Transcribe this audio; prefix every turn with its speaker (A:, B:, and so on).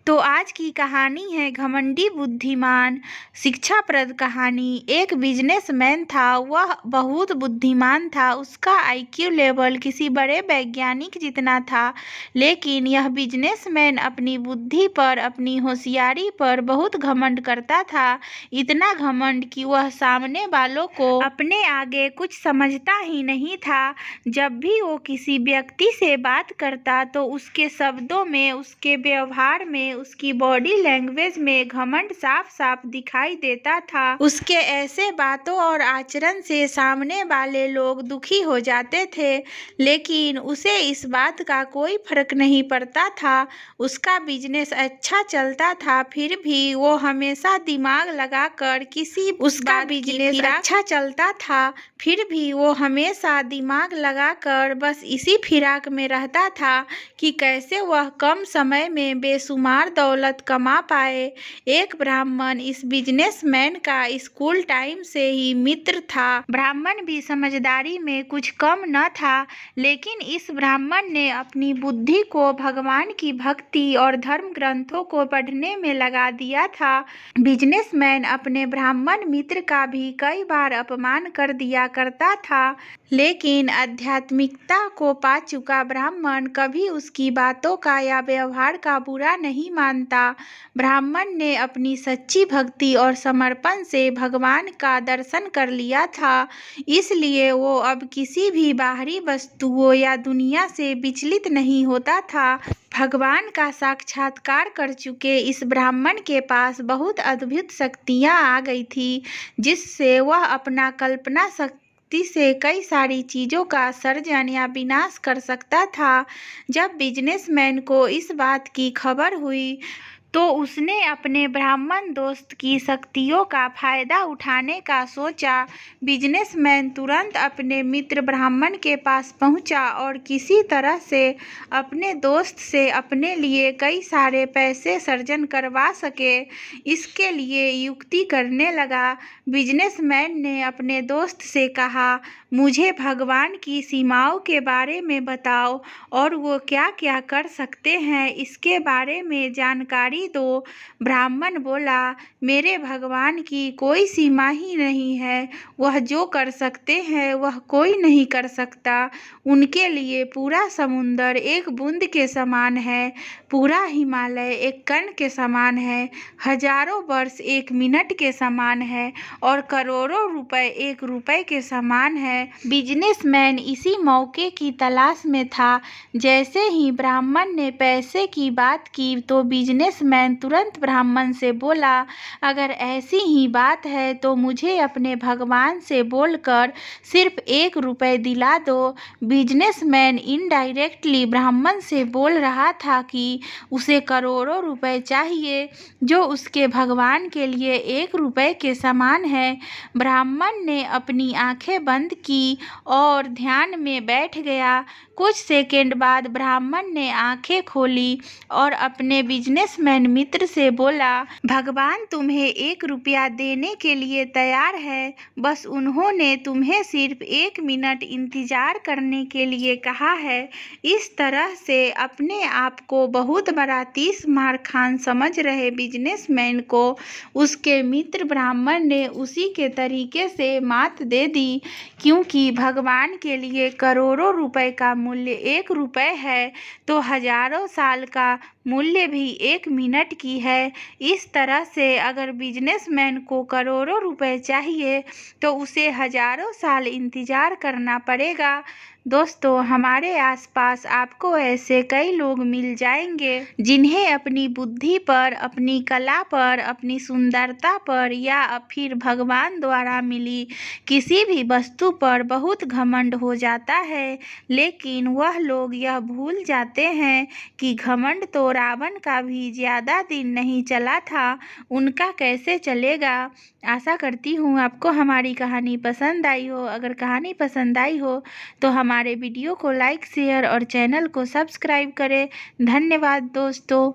A: तो आज की कहानी है घमंडी बुद्धिमान। शिक्षाप्रद कहानी। एक बिजनेसमैन था, वह बहुत बुद्धिमान था। उसका आईक्यू लेवल किसी बड़े वैज्ञानिक जितना था, लेकिन यह बिजनेसमैन अपनी बुद्धि पर, अपनी होशियारी पर बहुत घमंड करता था। इतना घमंड कि वह सामने वालों को अपने आगे कुछ समझता ही नहीं था। जब भी वो किसी व्यक्ति से बात करता तो उसके शब्दों में, उसके व्यवहार में, उसकी बॉडी लैंग्वेज में घमंड साफ साफ दिखाई देता था। उसके ऐसे बातों और आचरण से सामने वाले लोग दुखी हो जाते थे, लेकिन उसे इस बात का कोई फर्क नहीं पड़ता था। उसका बिजनेस अच्छा चलता था, फिर भी वो हमेशा दिमाग लगाकर किसी उसका बिजनेस अच्छा चलता था, फिर भी वो हमेशा दिमाग लगाकर बस इसी फिराक में रहता था कि कैसे वह कम समय में बेशुमार दौलत कमा पाए। एक ब्राह्मण इस बिजनेसमैन का स्कूल टाइम से ही मित्र था। ब्राह्मण भी समझदारी में कुछ कम न था, लेकिन इस ब्राह्मण ने अपनी बुद्धि को भगवान की भक्ति और धर्म ग्रंथों को पढ़ने में लगा दिया था। बिजनेसमैन अपने ब्राह्मण मित्र का भी कई बार अपमान कर दिया करता था, लेकिन आध्यात्मिकता को पा चुका ब्राह्मण कभी उसकी बातों का या व्यवहार का बुरा नहीं मानता। ब्राह्मण ने अपनी सच्ची भक्ति और समर्पण से भगवान का दर्शन कर लिया था, इसलिए वो अब किसी भी बाहरी वस्तुओं या दुनिया से विचलित नहीं होता था। भगवान का साक्षात्कार कर चुके इस ब्राह्मण के पास बहुत अद्भुत शक्तियाँ आ गई थी, जिससे वह अपना कल्पना शक्ति से कई सारी चीज़ों का सर्जन या विनाश कर सकता था। जब बिजनेसमैन को इस बात की खबर हुई तो उसने अपने ब्राह्मण दोस्त की शक्तियों का फायदा उठाने का सोचा। बिजनेसमैन तुरंत अपने मित्र ब्राह्मण के पास पहुंचा और किसी तरह से अपने दोस्त से अपने लिए कई सारे पैसे सर्जन करवा सके, इसके लिए युक्ति करने लगा। बिजनेसमैन ने अपने दोस्त से कहा, मुझे भगवान की सीमाओं के बारे में बताओ और वो क्या क्या कर सकते हैं, इसके बारे में जानकारी दो। ब्राह्मण बोला, मेरे भगवान की कोई सीमा ही नहीं है, वह जो कर सकते हैं वह कोई नहीं कर सकता। उनके लिए पूरा समुंदर एक बूंद के समान है, पूरा हिमालय एक कण के समान है, हजारों वर्ष एक मिनट के समान है और करोड़ों रुपए एक रुपए के समान है। बिजनेसमैन इसी मौके की तलाश में था। जैसे ही ब्राह्मण ने पैसे की बात की तो बिजनेसमैन तुरंत ब्राह्मण से बोला, अगर ऐसी ही बात है तो मुझे अपने भगवान से बोलकर सिर्फ 1 रुपए दिला दो। बिजनेसमैन इनडायरेक्टली ब्राह्मण से बोल रहा था कि उसे करोड़ों रुपए चाहिए, जो उसके भगवान के लिए 1 रुपए के समान है। ब्राह्मण ने अपनी आंखें बंद की और ध्यान में बैठ गया। कुछ सेकंड बाद ब्राह्मण ने आंखें खोली और अपने बिजनेसमैन मित्र से बोला, भगवान तुम्हें 1 रुपया देने के लिए तैयार है, बस उन्होंने तुम्हें सिर्फ 1 मिनट इंतजार करने के लिए कहा है। इस तरह से अपने आप को बहुत बड़ा 30 मार खान समझ रहे बिजनेसमैन को उसके मित्र ब्राह्मण ने उसी के तरीके से मात दे दी, क्योंकि भगवान के लिए करोड़ों रुपए का मूल्य 1 रुपए है, तो हजारों साल का मूल्य भी 1 मिनट की है। इस तरह से अगर बिजनेसमैन को करोड़ों रुपए चाहिए तो उसे हजारों साल इंतजार करना पड़ेगा। दोस्तों, हमारे आसपास आपको ऐसे कई लोग मिल जाएंगे जिन्हें अपनी बुद्धि पर, अपनी कला पर, अपनी सुंदरता पर या फिर भगवान द्वारा मिली किसी भी वस्तु पर बहुत घमंड हो जाता है, लेकिन वह लोग यह भूल जाते हैं कि घमंड तो रावण का भी ज्यादा दिन नहीं चला था, उनका कैसे चलेगा। आशा करती हूँ आपको हमारी कहानी पसंद आई हो। अगर कहानी पसंद आई हो तो हमारे वीडियो को लाइक, शेयर और चैनल को सब्सक्राइब करें। धन्यवाद दोस्तों।